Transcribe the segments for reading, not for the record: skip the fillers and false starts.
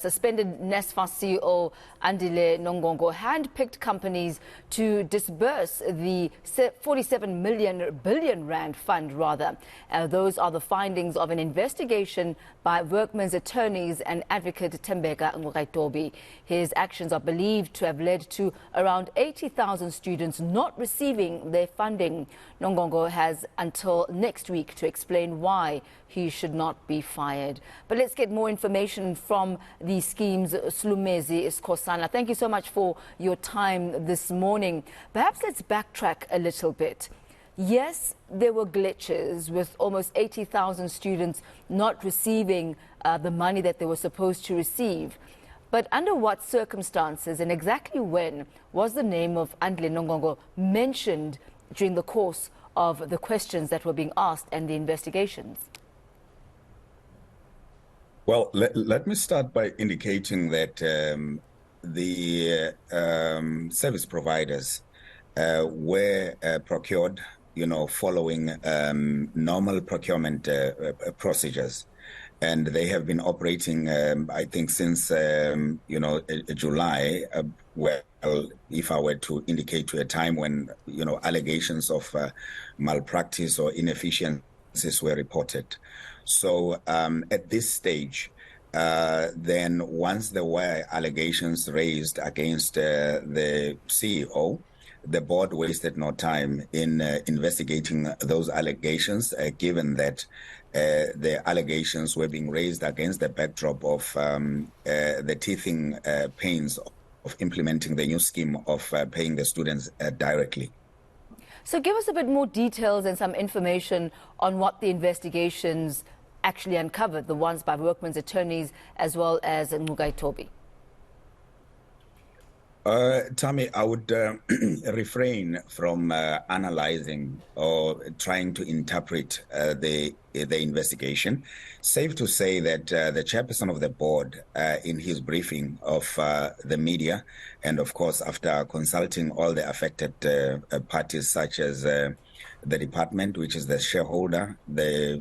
Suspended NSFAS CEO Andile Nongogo handpicked companies to disburse the 47 billion rand fund, rather. Those are the findings of an investigation by Werkmans attorneys and advocate Tembeka Ngcukaitobi. His actions are believed to have led to around 80,000 students not receiving their funding. Nongogo has until next week to explain why he should not be fired. But let's get more information from the scheme's Slumezi Skhosana. Thank you so much for your time this morning. Perhaps let's backtrack a little bit. Yes, there were glitches with almost 80,000 students not receiving the money that they were supposed to receive. But under what circumstances and exactly when was the name of Andile Nongogo mentioned during the course of the questions that were being asked and the investigations? Well, let me start by indicating that the service providers were procured, following normal procurement procedures. And they have been operating, I think, since, July, well, if I were to indicate to a time when, allegations of malpractice or inefficiencies were reported. So at this stage, then once there were allegations raised against the CEO, the board wasted no time in investigating those allegations, given that the allegations were being raised against the backdrop of the teething pains of implementing the new scheme of paying the students directly. So give us a bit more details and some information on what the investigations actually uncovered, the ones by Werkmans attorneys as well as Ngcukaitobi. Tammy, I would refrain from analyzing or trying to interpret the investigation. Safe to say that the chairperson of the board, in his briefing of the media, and of course after consulting all the affected parties such as the department, which is the shareholder, the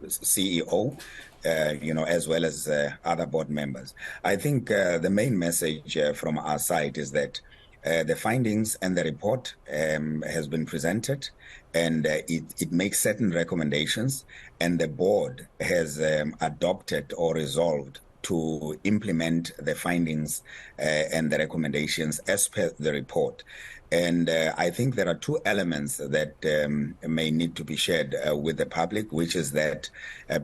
CEO, as well as other board members. I think the main message from our side is that the findings and the report has been presented, and it makes certain recommendations, and the board has adopted or resolved to implement the findings and the recommendations as per the report. And I think there are two elements that may need to be shared with the public, which is that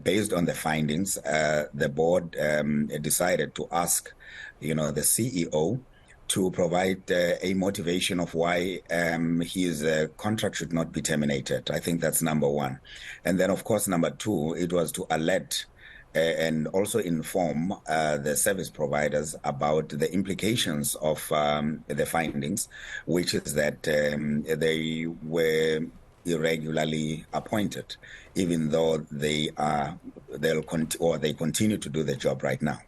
based on the findings, the board decided to ask, the CEO to provide a motivation of why his contract should not be terminated. I think that's number one. And then, of course, number two, it was to alert and also inform the service providers about the implications of the findings, which is that they were irregularly appointed, even though they continue to do the job right now.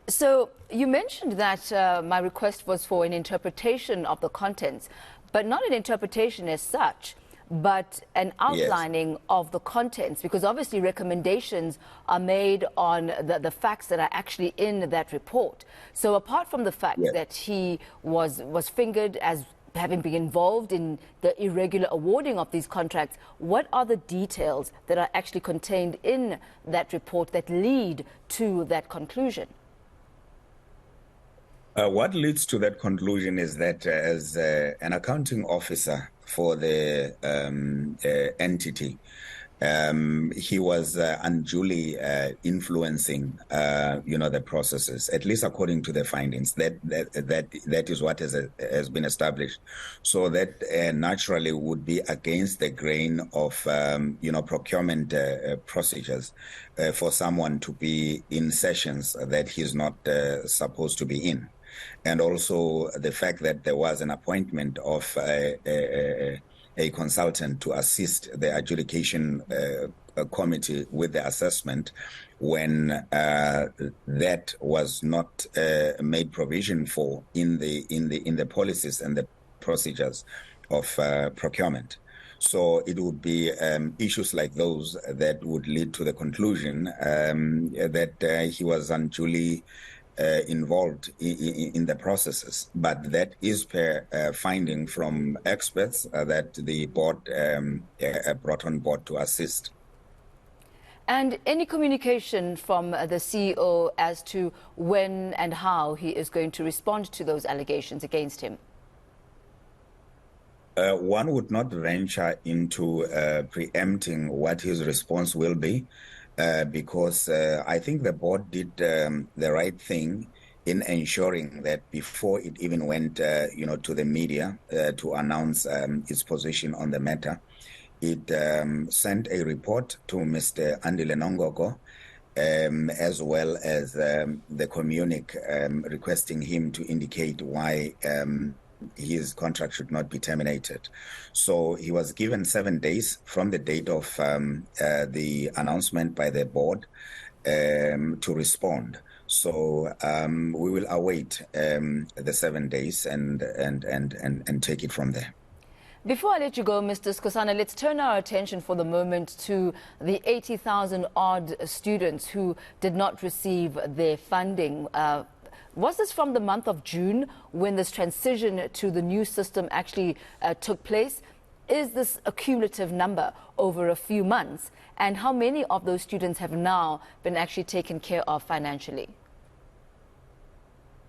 So you mentioned that my request was for an interpretation of the contents, but not an interpretation as such, but an outlining of the contents, because obviously recommendations are made on the facts that are actually in that report. So apart from the fact that he was fingered as having been involved in the irregular awarding of these contracts, what are the details that are actually contained in that report that lead to that conclusion? What leads to that conclusion is that as an accounting officer for the entity, he was unduly influencing, the processes, at least according to the findings. That is what has been established. So that naturally would be against the grain of, procurement procedures for someone to be in sessions that he's not supposed to be in. And also the fact that there was an appointment of a consultant to assist the adjudication committee with the assessment when that was not made provision for in the policies and the procedures of procurement. So it would be issues like those that would lead to the conclusion that he was unduly involved in the processes. But that is per finding from experts that the board brought on board to assist. And any communication from the CEO as to when and how he is going to respond to those allegations against him? One would not venture into preempting what his response will be, because I think the board did the right thing in ensuring that before it even went, to the media to announce its position on the matter, it sent a report to Mr. Andile Nongogo, as well as the communique requesting him to indicate why his contract should not be terminated. So he was given 7 days from the date of the announcement by the board to respond. So we will await the 7 days and take it from there. Before I let you go, Mr. Skhosana, let's turn our attention for the moment to the 80,000 odd students who did not receive their funding. Was this from the month of June when this transition to the new system actually took place? Is this a cumulative number over a few months? And how many of those students have now been actually taken care of financially?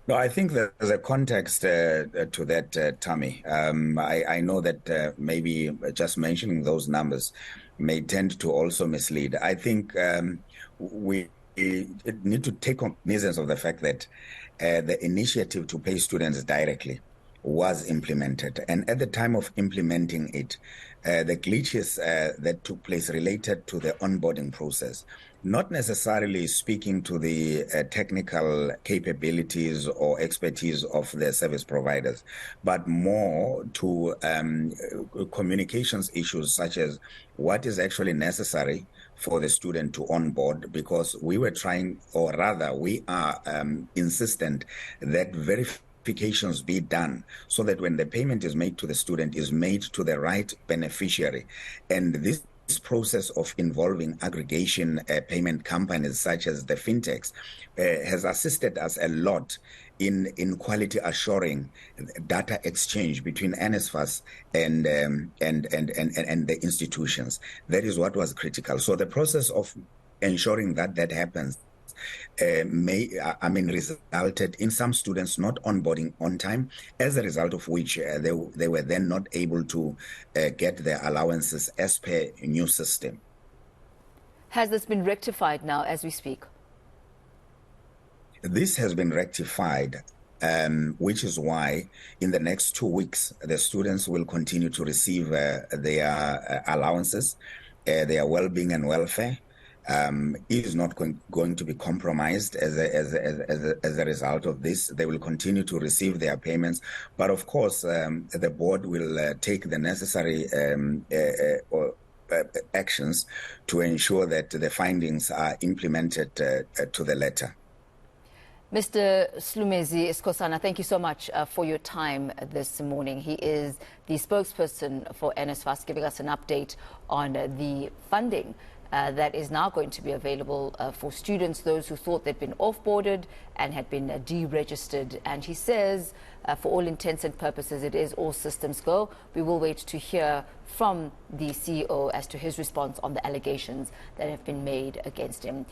No, I think there's a context to that, Tammy. I know that maybe just mentioning those numbers may tend to also mislead. I think we need to take cognizance of the fact that the initiative to pay students directly was implemented. And at the time of implementing it, the glitches that took place related to the onboarding process, not necessarily speaking to the technical capabilities or expertise of the service providers, but more to communications issues such as what is actually necessary for the student to onboard, because we were trying, or rather we are insistent that verifications be done so that when the payment is made to the student is made to the right beneficiary. And this process of involving aggregation payment companies such as the fintechs has assisted us a lot in quality assuring data exchange between NSFAS and the institutions. That is what was critical. So the process of ensuring that happens resulted in some students not onboarding on time, as a result of which they were then not able to get their allowances as per a new system. Has this been rectified now as we speak? This has been rectified, which is why in the next 2 weeks, the students will continue to receive their allowances, their well-being and welfare. Is not going to be compromised as a result of this. They will continue to receive their payments, but of course the board will take the necessary actions to ensure that the findings are implemented to the letter. Mr. Slumezi Skhosana, thank you so much for your time this morning. He is the spokesperson for NSFAS, giving us an update on the funding that is now going to be available for students, those who thought they'd been off-boarded and had been deregistered. And he says, for all intents and purposes, it is all systems go. We will wait to hear from the CEO as to his response on the allegations that have been made against him.